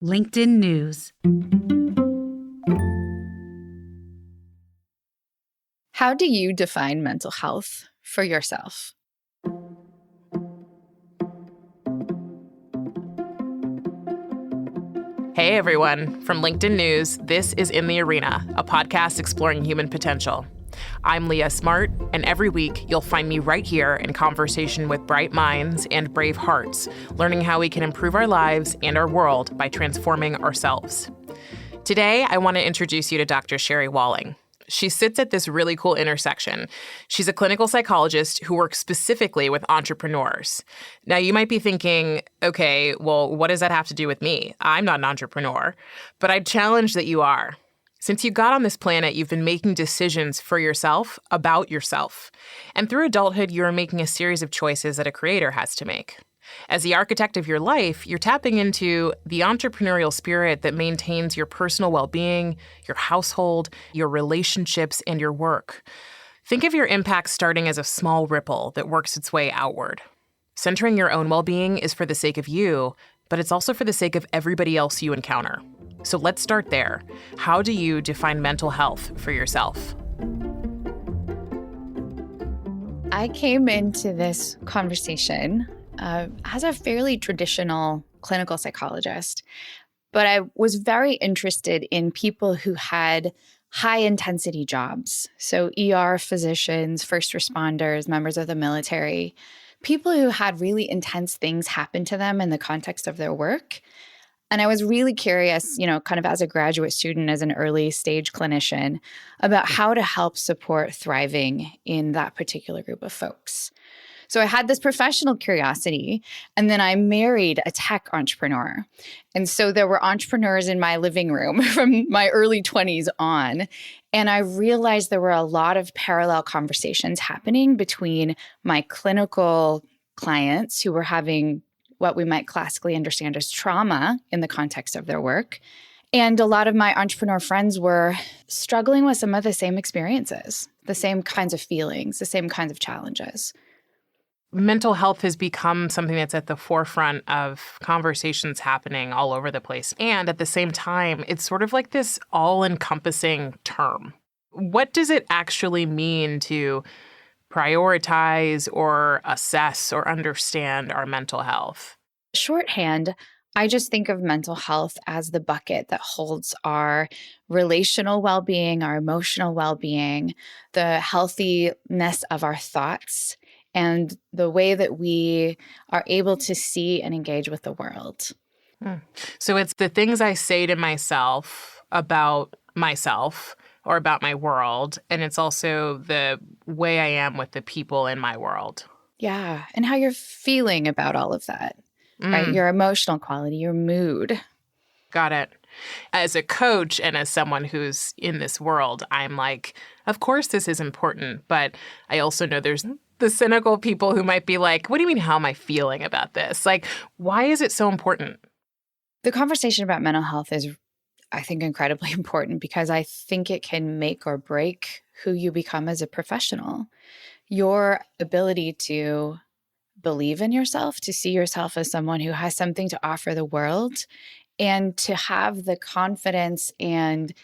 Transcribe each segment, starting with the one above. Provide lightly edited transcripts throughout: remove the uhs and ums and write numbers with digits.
LinkedIn News. How do you define mental health for yourself? Hey everyone, from LinkedIn News, this is In the Arena, a podcast exploring human potential. I'm Leah Smart, and every week you'll find me right here in conversation with bright minds and brave hearts, learning how we can improve our lives and our world by transforming ourselves. Today, I want to introduce you to Dr. Sherry Walling. She sits at this really cool intersection. She's a clinical psychologist who works specifically with entrepreneurs. Now, you might be thinking, okay, well, what does that have to do with me? I'm not an entrepreneur. But I'd challenge that you are. Since you got on this planet, you've been making decisions for yourself, about yourself. And through adulthood, you are making a series of choices that a creator has to make. As the architect of your life, you're tapping into the entrepreneurial spirit that maintains your personal well-being, your household, your relationships, and your work. Think of your impact starting as a small ripple that works its way outward. Centering your own well-being is for the sake of you, but it's also for the sake of everybody else you encounter. So let's start there. How do you define mental health for yourself? I came into this conversation as a fairly traditional clinical psychologist, but I was very interested in people who had high-intensity jobs. So ER physicians, first responders, members of the military, people who had really intense things happen to them in the context of their work. And I was really curious, kind of as a graduate student, as an early stage clinician, about how to help support thriving in that particular group of folks. So I had this professional curiosity, and then I married a tech entrepreneur. And so there were entrepreneurs in my living room from my early 20s on. And I realized there were a lot of parallel conversations happening between my clinical clients who were having what we might classically understand as trauma in the context of their work. And a lot of my entrepreneur friends were struggling with some of the same experiences, the same kinds of feelings, the same kinds of challenges. Mental health has become something that's at the forefront of conversations happening all over the place. And at the same time, it's sort of like this all-encompassing term. What does it actually mean to prioritize or assess or understand our mental health? Shorthand, I just think of mental health as the bucket that holds our relational well-being, our emotional well-being, the healthiness of our thoughts, and the way that we are able to see and engage with the world. So it's the things I say to myself about myself or about my world, and it's also the way I am with the people in my world. Yeah, and how you're feeling about all of that, right? Your emotional quality, your mood. Got it. As a coach and as someone who's in this world, I'm like, of course this is important, but I also know there's the cynical people who might be like, what do you mean, how am I feeling about this? Like, why is it so important? The conversation about mental health is, I think, incredibly important because I think it can make or break who you become as a professional. Your ability to believe in yourself, to see yourself as someone who has something to offer the world, and to have the confidence and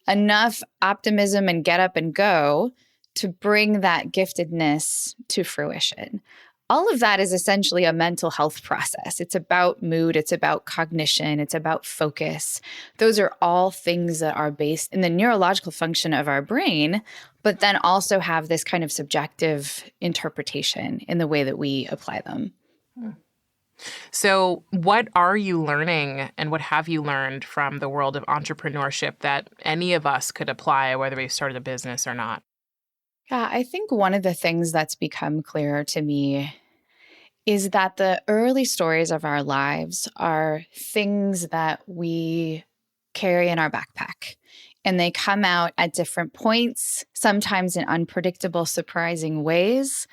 enough optimism and get up and go to bring that giftedness to fruition. All of that is essentially a mental health process. It's about mood, it's about cognition, it's about focus. Those are all things that are based in the neurological function of our brain, but then also have this kind of subjective interpretation in the way that we apply them. So what are you learning and what have you learned from the world of entrepreneurship that any of us could apply, whether we've started a business or not? Yeah, I think one of the things that's become clearer to me is that the early stories of our lives are things that we carry in our backpack. And they come out at different points, sometimes in unpredictable, surprising ways,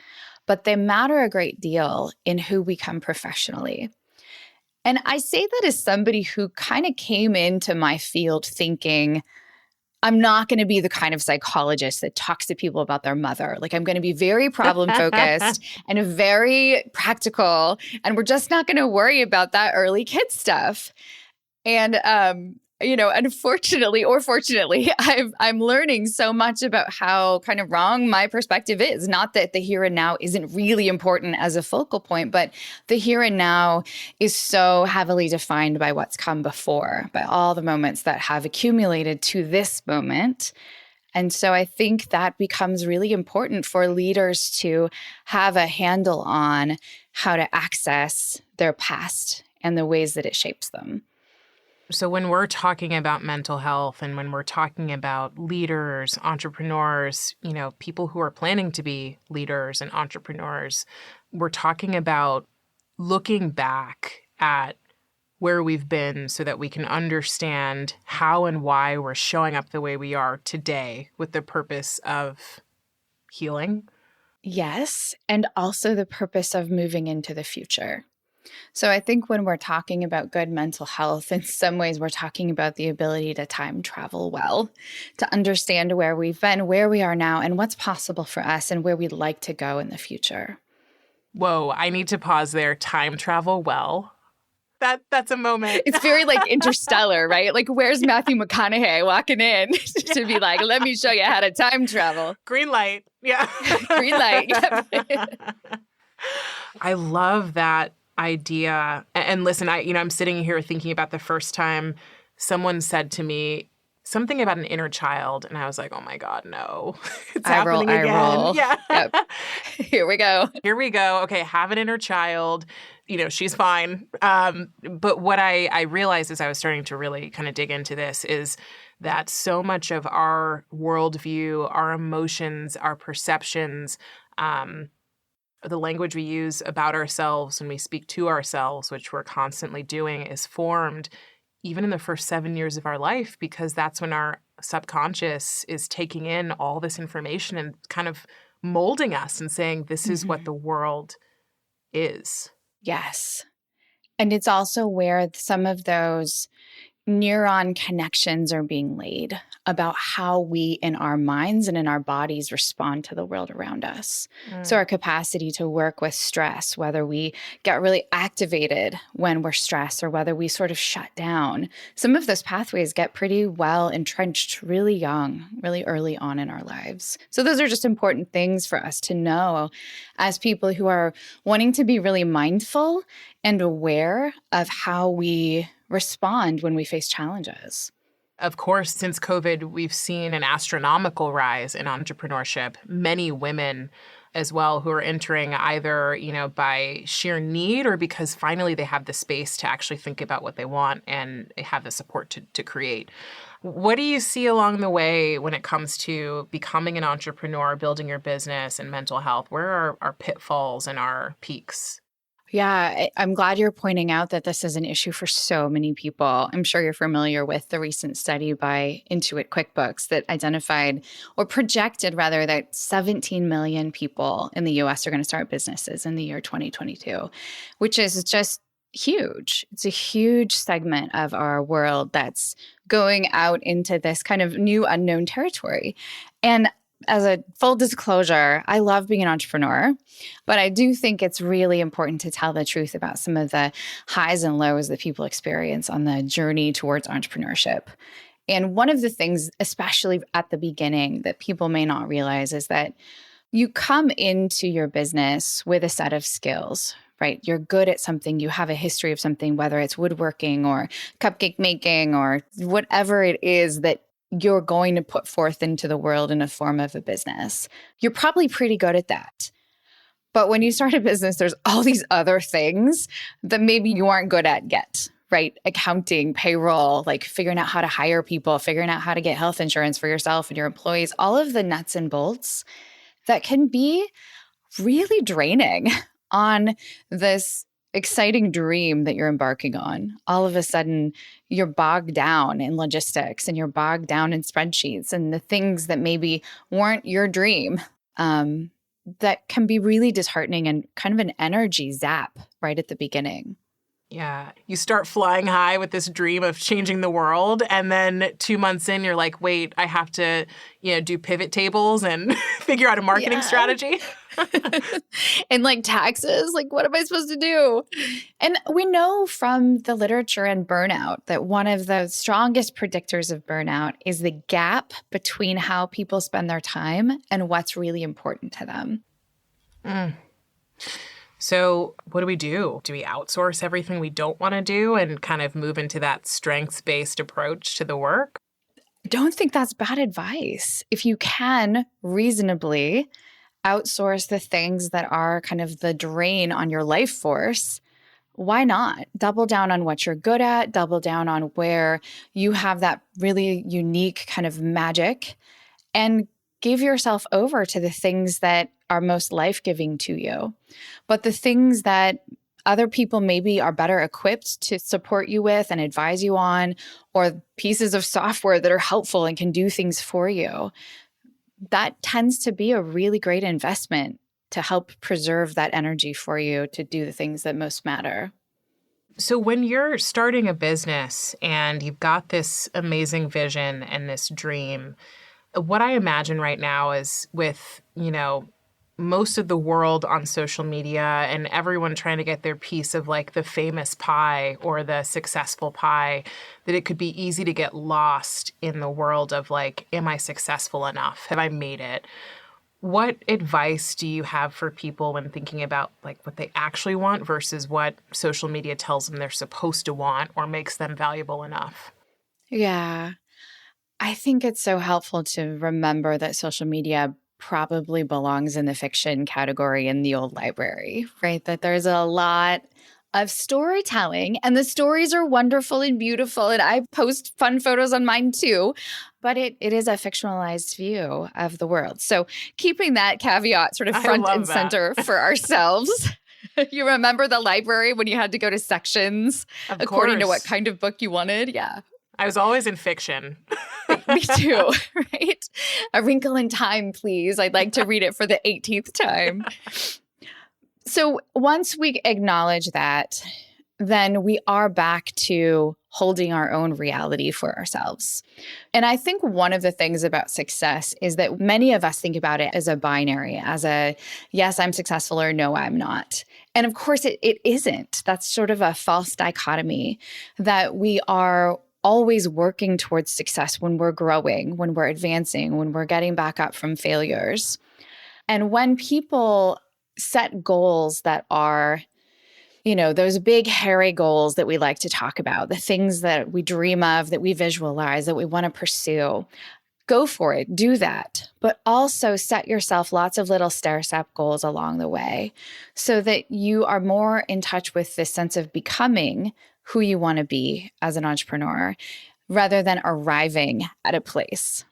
but they matter a great deal in who we become professionally. And I say that as somebody who kind of came into my field thinking, I'm not going to be the kind of psychologist that talks to people about their mother. Like, I'm going to be very problem focused and very practical, and we're just not going to worry about that early kid stuff. And unfortunately or fortunately, I'm learning so much about how kind of wrong my perspective is. Not that the here and now isn't really important as a focal point, but the here and now is so heavily defined by what's come before, by all the moments that have accumulated to this moment. And so I think that becomes really important for leaders to have a handle on how to access their past and the ways that it shapes them. So when we're talking about mental health and when we're talking about leaders, entrepreneurs, people who are planning to be leaders and entrepreneurs, we're talking about looking back at where we've been so that we can understand how and why we're showing up the way we are today with the purpose of healing. Yes, and also the purpose of moving into the future. So I think when we're talking about good mental health, in some ways we're talking about the ability to time travel well, to understand where we've been, where we are now, and what's possible for us and where we'd like to go in the future. Whoa, I need to pause there. Time travel well. That's a moment. It's very like Interstellar, right? Like, where's Matthew McConaughey walking in to be like, let me show you how to time travel. Green light. Yeah. Green light. Yep. I love that idea. And listen, I'm sitting here thinking about the first time someone said to me something about an inner child, and I was like, oh my God, no. It's happening again. I roll. Yeah. Yep. Here we go. Here we go. Okay, have an inner child. She's fine. But what I realized as I was starting to really kind of dig into this is that so much of our worldview, our emotions, our perceptions, the language we use about ourselves when we speak to ourselves, which we're constantly doing, is formed even in the first 7 years of our life, because that's when our subconscious is taking in all this information and kind of molding us and saying, this is what the world is. Yes. And it's also where some of those neuron connections are being laid about how we in our minds and in our bodies respond to the world around us. So our capacity to work with stress, whether we get really activated when we're stressed or whether we sort of shut down, some of those pathways get pretty well entrenched really young, really early on in our lives. So those are just important things for us to know as people who are wanting to be really mindful and aware of how we respond when we face challenges. Of course, since COVID, we've seen an astronomical rise in entrepreneurship. Many women as well who are entering either, by sheer need or because finally they have the space to actually think about what they want and have the support to create. What do you see along the way when it comes to becoming an entrepreneur, building your business, and mental health? Where are our pitfalls and our peaks? Yeah, I'm glad you're pointing out that this is an issue for so many people. I'm sure you're familiar with the recent study by Intuit QuickBooks that identified or projected rather that 17 million people in the US are going to start businesses in the year 2022, which is just huge. It's a huge segment of our world that's going out into this kind of new unknown territory. And as a full disclosure, I love being an entrepreneur, but I do think it's really important to tell the truth about some of the highs and lows that people experience on the journey towards entrepreneurship. And one of the things, especially at the beginning, that people may not realize is that you come into your business with a set of skills, right? You're good at something, you have a history of something, whether it's woodworking or cupcake making or whatever it is that you're going to put forth into the world in a form of a business. You're probably pretty good at that. But when you start a business, there's all these other things that maybe you aren't good at yet, right? Accounting, payroll, like figuring out how to hire people, figuring out how to get health insurance for yourself and your employees, all of the nuts and bolts that can be really draining on this exciting dream that you're embarking on. All of a sudden, you're bogged down in logistics and you're bogged down in spreadsheets and the things that maybe weren't your dream. That can be really disheartening and kind of an energy zap right at the beginning. Yeah. You start flying high with this dream of changing the world. And then 2 months in, you're like, wait, I have to, do pivot tables and figure out a marketing Yeah. strategy. And like taxes, like what am I supposed to do? And we know from the literature and burnout that one of the strongest predictors of burnout is the gap between how people spend their time and what's really important to them. So what do we do? Do we outsource everything we don't want to do and kind of move into that strengths-based approach to the work? I don't think that's bad advice. If you can reasonably outsource the things that are kind of the drain on your life force, why not? Double down on what you're good at, double down on where you have that really unique kind of magic, and give yourself over to the things that are most life-giving to you. But the things that other people maybe are better equipped to support you with and advise you on, or pieces of software that are helpful and can do things for you, that tends to be a really great investment to help preserve that energy for you to do the things that most matter. So when you're starting a business and you've got this amazing vision and this dream, what I imagine right now is with, most of the world on social media and everyone trying to get their piece of like the famous pie or the successful pie, that it could be easy to get lost in the world of like, am I successful enough? Have I made it? What advice do you have for people when thinking about like what they actually want versus what social media tells them they're supposed to want or makes them valuable enough? Yeah. I think it's so helpful to remember that social media probably belongs in the fiction category in the old library, right? That there's a lot of storytelling and the stories are wonderful and beautiful. And I post fun photos on mine too, but it is a fictionalized view of the world. So keeping that caveat sort of front and center for ourselves. You remember the library when you had to go to sections according to what kind of book you wanted? Yeah. I was always in fiction. Me too, right? A Wrinkle in Time, please. I'd like to read it for the 18th time. So once we acknowledge that, then we are back to holding our own reality for ourselves. And I think one of the things about success is that many of us think about it as a binary, as a, yes, I'm successful or no, I'm not. And of course, it isn't. That's sort of a false dichotomy that we are always working towards success when we're growing, when we're advancing, when we're getting back up from failures. And when people set goals that are, those big, hairy goals that we like to talk about, the things that we dream of, that we visualize, that we want to pursue, go for it, do that. But also set yourself lots of little stair-step goals along the way so that you are more in touch with this sense of becoming who you want to be as an entrepreneur rather than arriving at a place.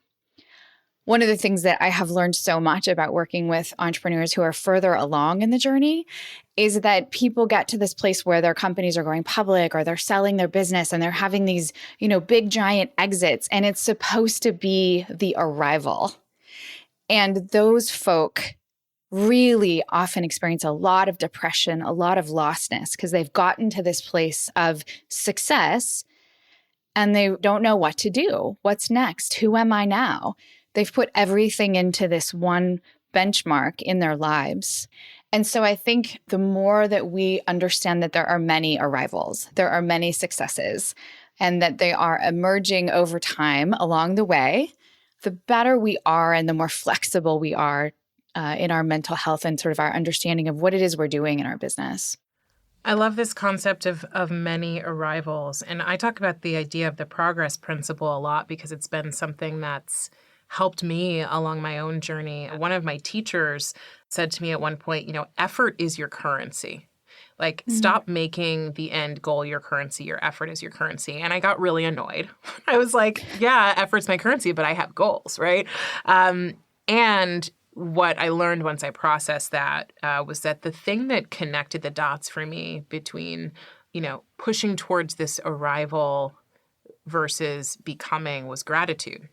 One of the things that I have learned so much about working with entrepreneurs who are further along in the journey is that people get to this place where their companies are going public or they're selling their business and they're having these, big giant exits, and it's supposed to be the arrival. And those folk really often experience a lot of depression, a lot of lostness, because they've gotten to this place of success and they don't know what to do. What's next? Who am I now? They've put everything into this one benchmark in their lives. And so I think the more that we understand that there are many arrivals, there are many successes, and that they are emerging over time along the way, the better we are and the more flexible we are in our mental health and sort of our understanding of what it is we're doing in our business. I love this concept of many arrivals. And I talk about the idea of the progress principle a lot because it's been something that's helped me along my own journey. One of my teachers said to me at one point, effort is your currency. Like, stop making the end goal your currency. Your effort is your currency. And I got really annoyed. I was like, yeah, effort's my currency, but I have goals, right? And what I learned once I processed that was that the thing that connected the dots for me between, pushing towards this arrival versus becoming was gratitude.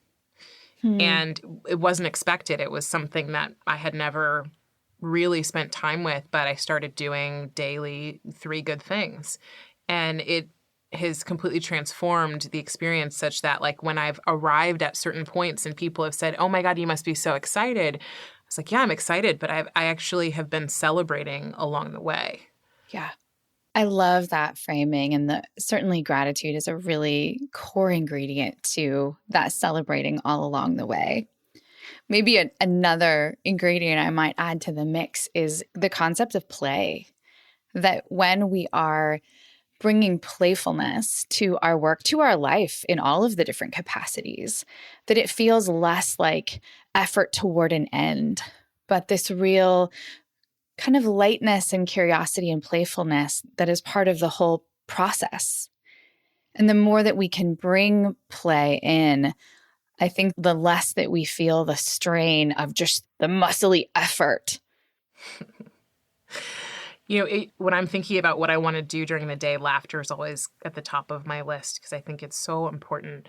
And it wasn't expected. It was something that I had never really spent time with, but I started doing daily 3 good things. And it has completely transformed the experience such that, like, when I've arrived at certain points and people have said, oh my God, you must be so excited. I was like, yeah, I'm excited, but I actually have been celebrating along the way. Yeah. I love that framing. And certainly gratitude is a really core ingredient to that celebrating all along the way. Maybe another ingredient I might add to the mix is the concept of play. That when we are bringing playfulness to our work, to our life in all of the different capacities, that it feels less like effort toward an end, but this real kind of lightness and curiosity and playfulness that is part of the whole process. And the more that we can bring play in, I think the less that we feel the strain of just the muscly effort. When I'm thinking about what I want to do during the day, laughter is always at the top of my list because I think it's so important.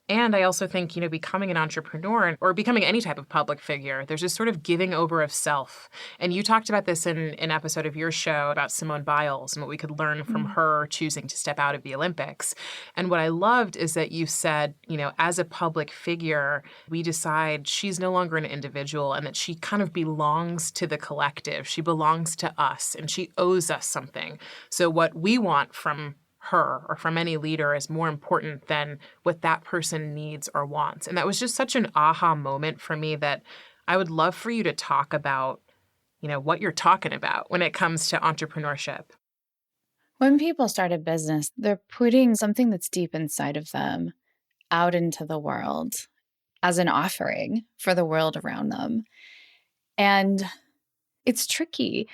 And I also think, becoming an entrepreneur or becoming any type of public figure, there's this sort of giving over of self. And you talked about this in an episode of your show about Simone Biles and what we could learn from her choosing to step out of the Olympics. And what I loved is that you said, as a public figure, we decide she's no longer an individual and that she kind of belongs to the collective. She belongs to us and she owes us something. So what we want from her or from any leader is more important than what that person needs or wants. And that was just such an aha moment for me that I would love for you to talk about, what you're talking about when it comes to entrepreneurship. When people start a business, they're putting something that's deep inside of them out into the world as an offering for the world around them. And it's tricky.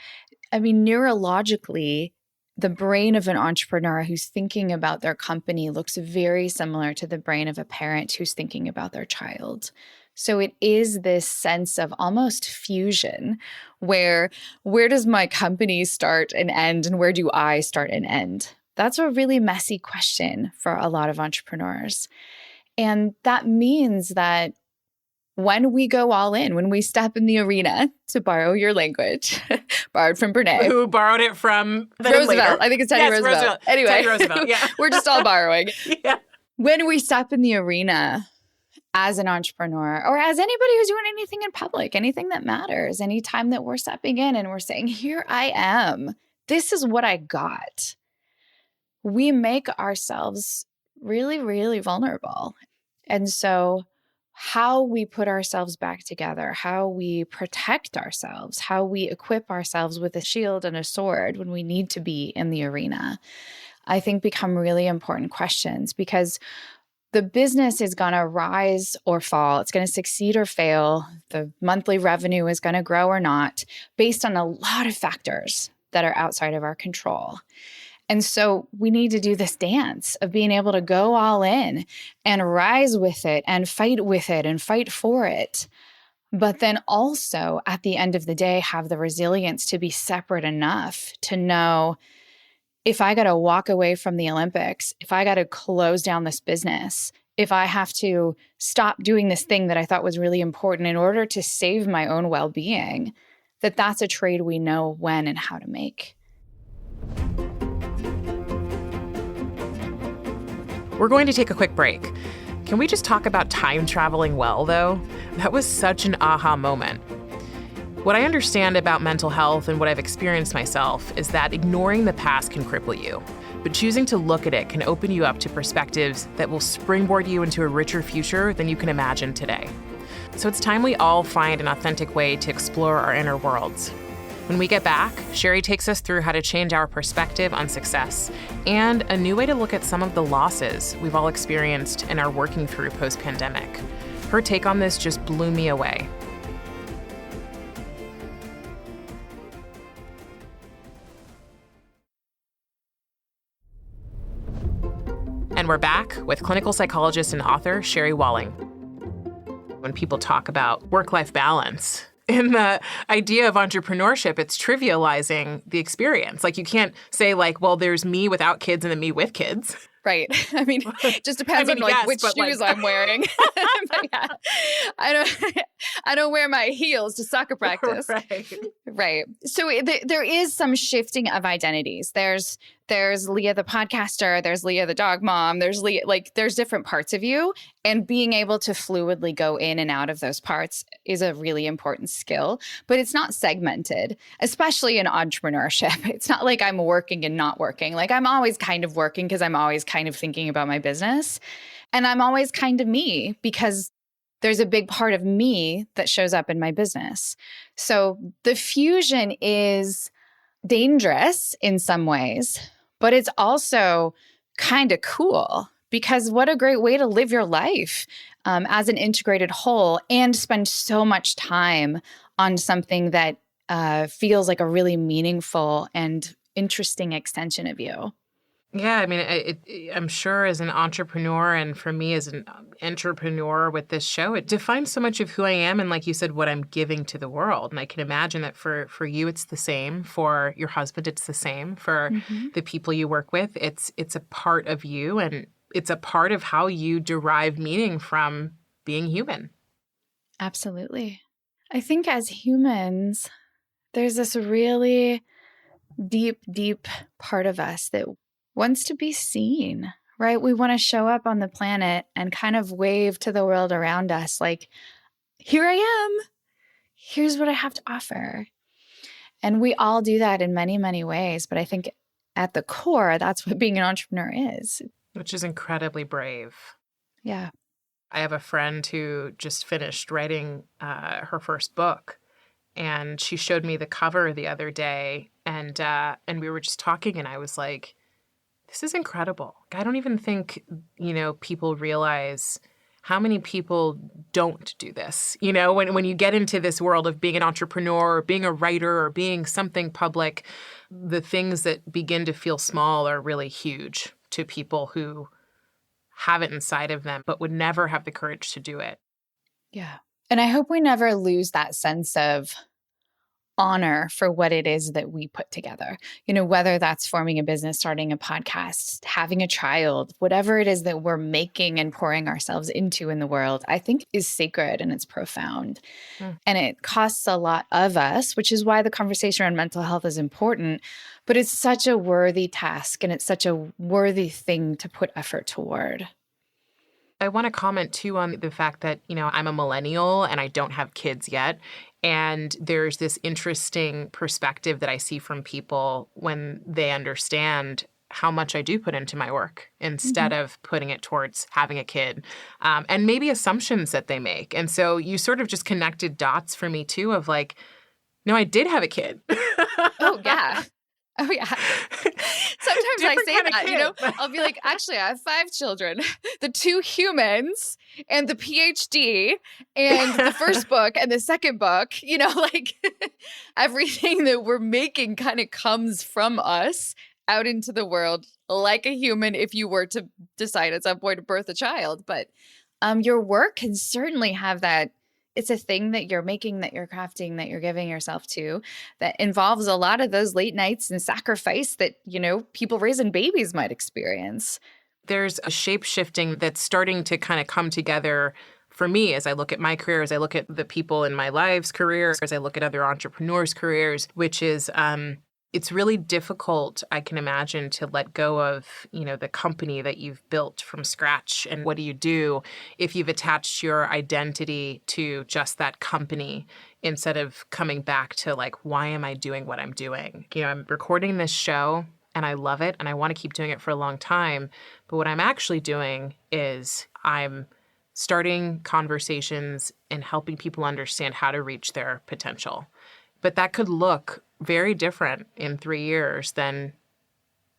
I mean, neurologically, the brain of an entrepreneur who's thinking about their company looks very similar to the brain of a parent who's thinking about their child. So it is this sense of almost fusion where does my company start and end and where do I start and end? That's a really messy question for a lot of entrepreneurs. And that means that when we go all in, when we step in the arena, to borrow your language, borrowed from Brene. Who borrowed it from Roosevelt. I think it's Teddy Roosevelt. Anyway, Teddy Roosevelt, yeah. We're just all borrowing. Yeah. When we step in the arena as an entrepreneur or as anybody who's doing anything in public, anything that matters, anytime that we're stepping in and we're saying, here I am, this is what I got, we make ourselves really, really vulnerable. And so how we put ourselves back together, how we protect ourselves, how we equip ourselves with a shield and a sword when we need to be in the arena, I think become really important questions because the business is going to rise or fall. It's going to succeed or fail. The monthly revenue is going to grow or not based on a lot of factors that are outside of our control. And so we need to do this dance of being able to go all in and rise with it and fight for it. But then also at the end of the day, have the resilience to be separate enough to know if I got to walk away from the Olympics, if I got to close down this business, if I have to stop doing this thing that I thought was really important in order to save my own well-being, that's a trade we know when and how to make. We're going to take a quick break. Can we just talk about time traveling well, though? That was such an aha moment. What I understand about mental health and what I've experienced myself is that ignoring the past can cripple you, but choosing to look at it can open you up to perspectives that will springboard you into a richer future than you can imagine today. So it's time we all find an authentic way to explore our inner worlds. When we get back, Sherry takes us through how to change our perspective on success and a new way to look at some of the losses we've all experienced and are working through post-pandemic. Her take on this just blew me away. And we're back with clinical psychologist and author Sherry Walling. When people talk about work-life balance, in the idea of entrepreneurship, it's trivializing the experience. Like you can't say well, there's me without kids and then me with kids. Right. I mean, it just depends on which shoes I'm wearing. But yeah, I don't wear my heels to soccer practice. Right. Right. So there is some shifting of identities. There's There's Leah the podcaster, there's Leah the dog mom, there's Leah, like there's different parts of you. And being able to fluidly go in and out of those parts is a really important skill, but it's not segmented, especially in entrepreneurship. It's not like I'm working and not working. Like I'm always kind of working because I'm always kind of thinking about my business. And I'm always kind of me because there's a big part of me that shows up in my business. So the fusion is dangerous in some ways, but it's also kind of cool because what a great way to live your life as an integrated whole and spend so much time on something that feels like a really meaningful and interesting extension of you. Yeah, I mean, I'm sure as an entrepreneur and for me as an entrepreneur with this show, it defines so much of who I am and, like you said, what I'm giving to the world. And I can imagine that for you, it's the same. For your husband, it's the same. For the people you work with, it's a part of you and it's a part of how you derive meaning from being human. Absolutely. I think as humans, there's this really deep part of us that wants to be seen, right? We want to show up on the planet and kind of wave to the world around us like, here I am. Here's what I have to offer. And we all do that in many, many ways. But I think at the core, that's what being an entrepreneur is. Which is incredibly brave. Yeah. I have a friend who just finished writing her first book. And she showed me the cover the other day. And we were just talking and I was like, this is incredible. I don't even think, people realize how many people don't do this. When you get into this world of being an entrepreneur or being a writer or being something public, the things that begin to feel small are really huge to people who have it inside of them, but would never have the courage to do it. Yeah. And I hope we never lose that sense of honor for what it is that we put together, whether that's forming a business, starting a podcast, having a child, whatever it is that we're making and pouring ourselves into in the world, I think is sacred and it's profound. And it costs a lot of us, which is why the conversation around mental health is important, but it's such a worthy task and it's such a worthy thing to put effort toward. I want to comment too on the fact that, I'm a millennial and I don't have kids yet. And there's this interesting perspective that I see from people when they understand how much I do put into my work instead of putting it towards having a kid, and maybe assumptions that they make. And so you sort of just connected dots for me too of like, no, I did have a kid. Oh, yeah. Oh, yeah. Sometimes I say that, I'll be like, actually, I have 5 children, the 2 humans and the PhD and the first book and the second book, like everything that we're making kind of comes from us out into the world like a human if you were to decide at some point to birth a child. But your work can certainly have that. It's a thing that you're making, that you're crafting, that you're giving yourself to, that involves a lot of those late nights and sacrifice that, people raising babies might experience. There's a shape-shifting that's starting to kind of come together for me as I look at my career, as I look at the people in my lives' careers, as I look at other entrepreneurs' careers, which is it's really difficult, I can imagine, to let go of, the company that you've built from scratch. And what do you do if you've attached your identity to just that company instead of coming back to like, why am I doing what I'm doing? I'm recording this show and I love it and I want to keep doing it for a long time. But what I'm actually doing is I'm starting conversations and helping people understand how to reach their potential. But that could look very different in 3 years than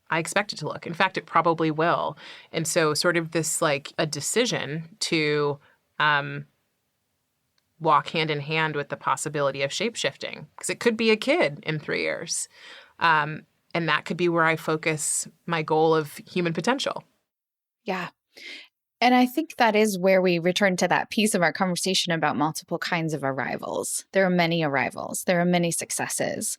I expect it to look. In fact, it probably will. And so sort of this like a decision to walk hand in hand with the possibility of shape-shifting, because it could be a kid in 3 years. And that could be where I focus my goal of human potential. Yeah. And I think that is where we return to that piece of our conversation about multiple kinds of arrivals. There are many arrivals. There are many successes.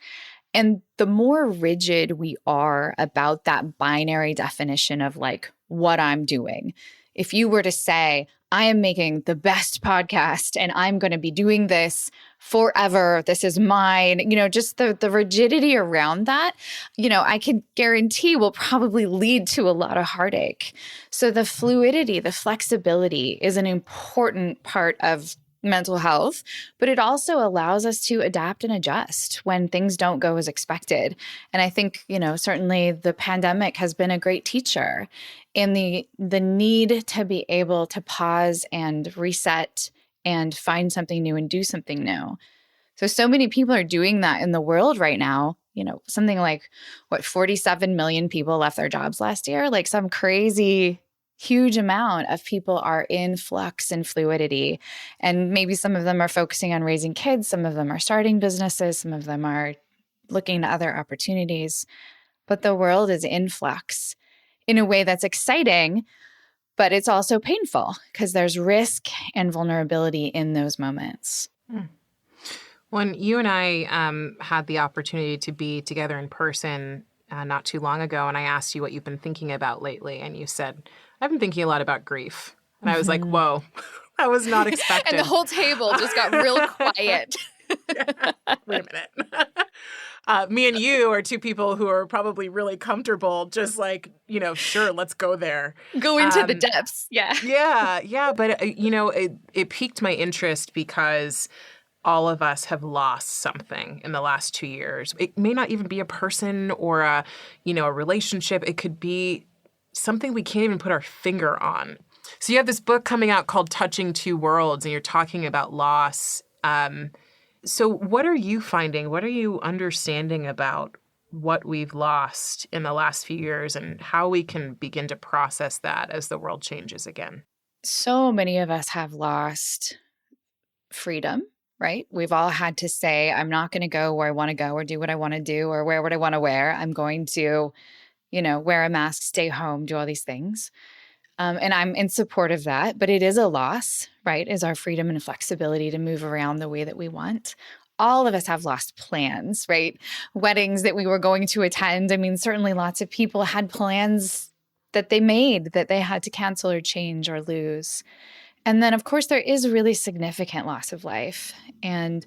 And the more rigid we are about that binary definition of like what I'm doing, if you were to say, I am making the best podcast and I'm going to be doing this forever, this is mine, just the rigidity around that, I can guarantee will probably lead to a lot of heartache. So the fluidity, the flexibility is an important part of mental health, but it also allows us to adapt and adjust when things don't go as expected. And I think, certainly the pandemic has been a great teacher in the need to be able to pause and reset and find something new and do something new. So many people are doing that in the world right now. Something like 47 million people left their jobs last year, like some crazy huge amount of people are in flux and fluidity. And maybe some of them are focusing on raising kids. Some of them are starting businesses. Some of them are looking to other opportunities. But the world is in flux in a way that's exciting, but it's also painful because there's risk and vulnerability in those moments. When you and I had the opportunity to be together in person not too long ago, and I asked you what you've been thinking about lately, and you said, I've been thinking a lot about grief. And I was like, whoa, I was not expecting. And the whole table just got real quiet. Wait a minute. Me and you are two people who are probably really comfortable, just like, sure, let's go there. Go into the depths. Yeah. Yeah. But, it piqued my interest because all of us have lost something in the last 2 years. It may not even be a person or a relationship. It could be something we can't even put our finger on. So you have this book coming out called Touching Two Worlds, and you're talking about loss. So what are you finding? What are you understanding about what we've lost in the last few years and how we can begin to process that as the world changes again? So many of us have lost freedom, right? We've all had to say, I'm not going to go where I want to go or do what I want to do or wear what I want to wear. I'm going to wear a mask, stay home, do all these things. And I'm in support of that. But it is a loss, right? Is our freedom and flexibility to move around the way that we want. All of us have lost plans, right? Weddings that we were going to attend. I mean, certainly lots of people had plans that they made that they had to cancel or change or lose. And then, of course, there is really significant loss of life. And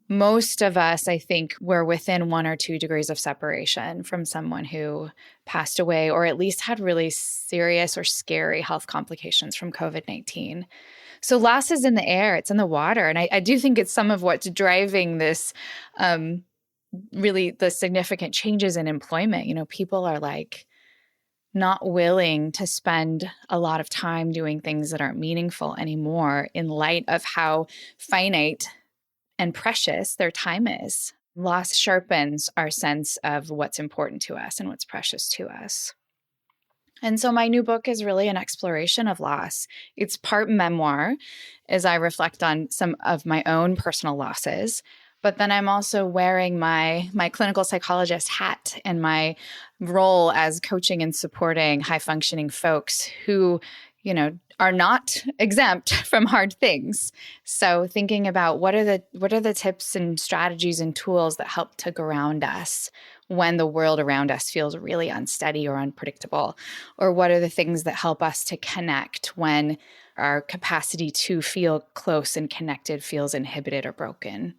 most of us, I think, were within 1 or 2 degrees of separation from someone who passed away or at least had really serious or scary health complications from COVID-19. So loss is in the air, it's in the water. And I do think it's some of what's driving this, really the significant changes in employment. People are like not willing to spend a lot of time doing things that aren't meaningful anymore in light of how finite and precious their time is. Loss sharpens our sense of what's important to us and what's precious to us. And so my new book is really an exploration of loss. It's part memoir as I reflect on some of my own personal losses, but then I'm also wearing my clinical psychologist hat and my role as coaching and supporting high-functioning folks who, are not exempt from hard things. So thinking about what are the tips and strategies and tools that help to ground us when the world around us feels really unsteady or unpredictable, or what are the things that help us to connect when our capacity to feel close and connected feels inhibited or broken.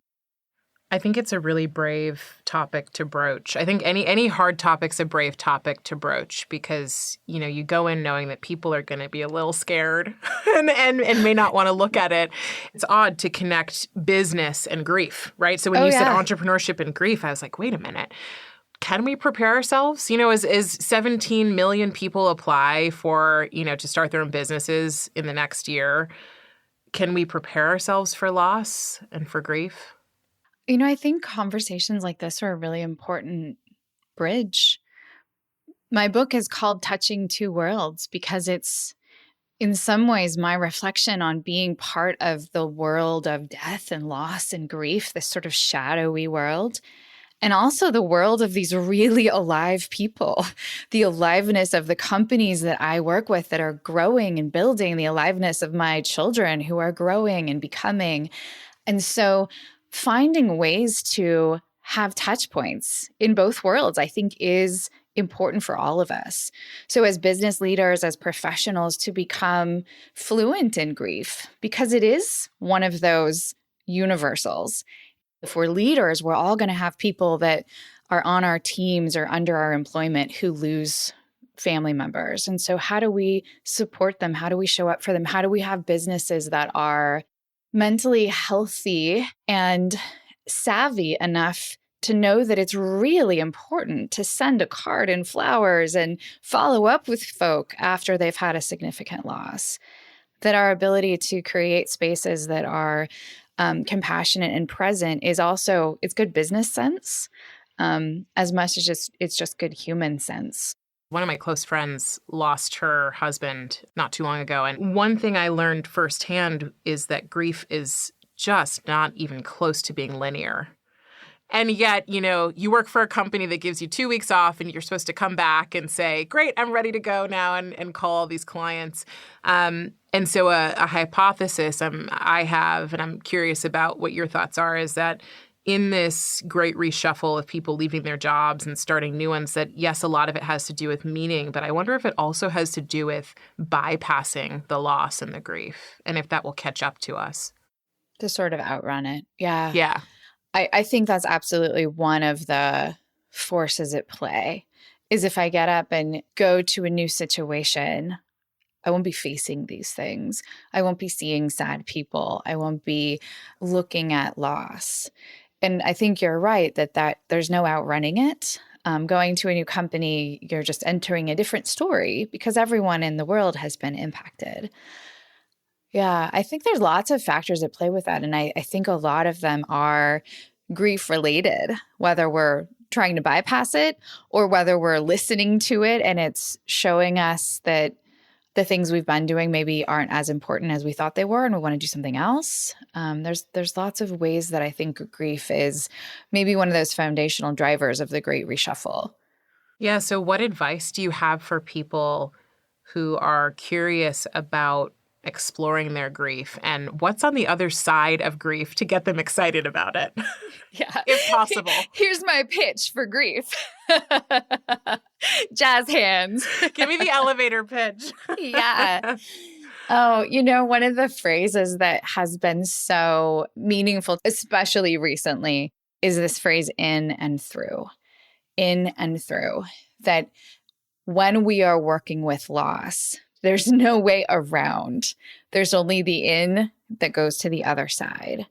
I think it's a really brave topic to broach. I think any hard topic's a brave topic to broach because, you go in knowing that people are going to be a little scared and may not want to look at it. It's odd to connect business and grief, right? So when you said entrepreneurship and grief, I was like, wait a minute. Can we prepare ourselves? As 17 million people apply for, to start their own businesses in the next year, can we prepare ourselves for loss and for grief? I think conversations like this are a really important bridge. My book is called Touching Two Worlds because it's, in some ways, my reflection on being part of the world of death and loss and grief, this sort of shadowy world, and also the world of these really alive people, the aliveness of the companies that I work with that are growing and building, the aliveness of my children who are growing and becoming. And so finding ways to have touch points in both worlds, I think, is important for all of us. So as business leaders, as professionals, to become fluent in grief, because it is one of those universals. If we're leaders, we're all going to have people that are on our teams or under our employment who lose family members. And so how do we support them? How do we show up for them? How do we have businesses that are mentally healthy and savvy enough to know that it's really important to send a card and flowers and follow up with folk after they've had a significant loss? That our ability to create spaces that are compassionate and present is also, it's good business sense, as much as it's just good human sense. One of my close friends lost her husband not too long ago. And one thing I learned firsthand is that grief is just not even close to being linear. And yet, you work for a company that gives you 2 weeks off and you're supposed to come back and say, great, I'm ready to go now and call all these clients. And so a hypothesis I have, and I'm curious about what your thoughts are, is that in this great reshuffle of people leaving their jobs and starting new ones, that yes, a lot of it has to do with meaning, but I wonder if it also has to do with bypassing the loss and the grief, and if that will catch up to us. To sort of outrun it. Yeah. Yeah. I think that's absolutely one of the forces at play, is if I get up and go to a new situation, I won't be facing these things. I won't be seeing sad people. I won't be looking at loss. And I think you're right that there's no outrunning it. Going to a new company, you're just entering a different story because everyone in the world has been impacted. Yeah, I think there's lots of factors at play with that. And I think a lot of them are grief related, whether we're trying to bypass it or whether we're listening to it and it's showing us that the things we've been doing maybe aren't as important as we thought they were and we want to do something else. There's lots of ways that I think grief is maybe one of those foundational drivers of the great reshuffle. Yeah, so what advice do you have for people who are curious about exploring their grief and what's on the other side of grief to get them excited about it? Yeah. If possible. Here's my pitch for grief. Jazz hands. Give me the elevator pitch. Yeah. Oh, one of the phrases that has been so meaningful, especially recently, is this phrase in and through. In and through. That when we are working with loss, there's no way around. There's only the in that goes to the other side.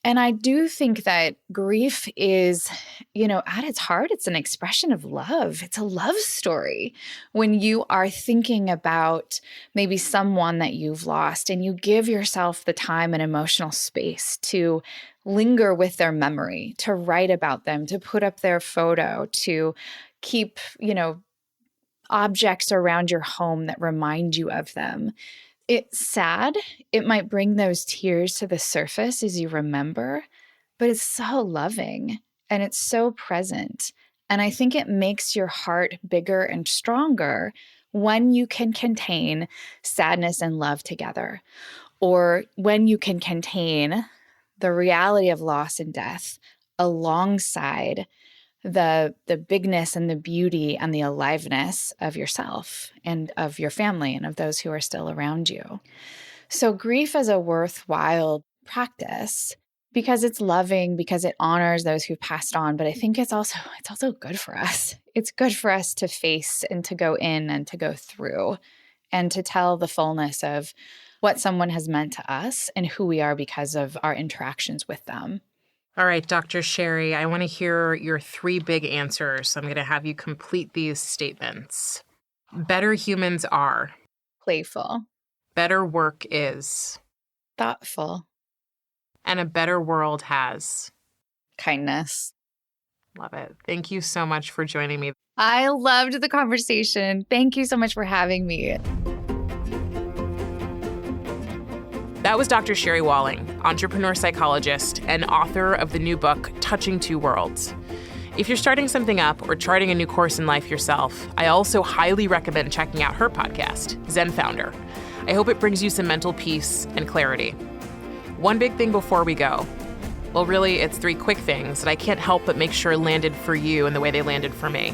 And I do think that grief is, at its heart, it's an expression of love. It's a love story. When you are thinking about maybe someone that you've lost and you give yourself the time and emotional space to linger with their memory, to write about them, to put up their photo, to keep, objects around your home that remind you of them. It's sad. It might bring those tears to the surface as you remember, but it's so loving and it's so present. And I think it makes your heart bigger and stronger when you can contain sadness and love together, or when you can contain the reality of loss and death alongside the bigness and the beauty and the aliveness of yourself and of your family and of those who are still around you. So grief is a worthwhile practice because it's loving, because it honors those who've passed on. But I think it's also good for us. It's good for us to face and to go in and to go through and to tell the fullness of what someone has meant to us and who we are because of our interactions with them. All right, Dr. Sherry, I want to hear your 3 big answers. So I'm going to have you complete these statements. Better humans are. Playful. Better work is. Thoughtful. And a better world has. Kindness. Love it. Thank you so much for joining me. I loved the conversation. Thank you so much for having me. That was Dr. Sherry Walling, entrepreneur psychologist and author of the new book, Touching Two Worlds. If you're starting something up or charting a new course in life yourself, I also highly recommend checking out her podcast, Zen Founder. I hope it brings you some mental peace and clarity. One big thing before we go. Well, really, it's 3 quick things that I can't help but make sure landed for you in the way they landed for me.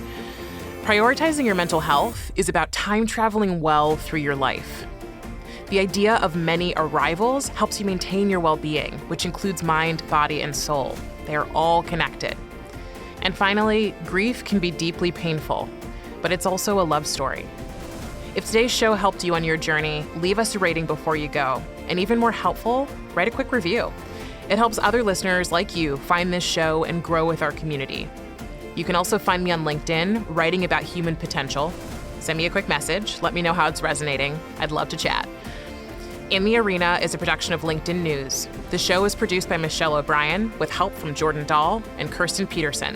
Prioritizing your mental health is about time traveling well through your life. The idea of many arrivals helps you maintain your well-being, which includes mind, body, and soul. They are all connected. And finally, grief can be deeply painful, but it's also a love story. If today's show helped you on your journey, leave us a rating before you go. And even more helpful, write a quick review. It helps other listeners like you find this show and grow with our community. You can also find me on LinkedIn, writing about human potential. Send me a quick message. Let me know how it's resonating. I'd love to chat. In the Arena is a production of LinkedIn News. The show is produced by Michelle O'Brien with help from Jordan Dahl and Kirsten Peterson.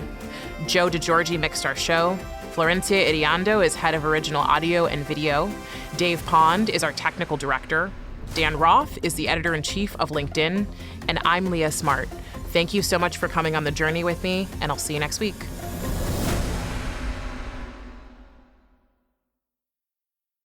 Joe DeGiorgi mixed our show. Florencia Iriando is head of original audio and video. Dave Pond is our technical director. Dan Roth is the editor-in-chief of LinkedIn. And I'm Leah Smart. Thank you so much for coming on the journey with me, and I'll see you next week.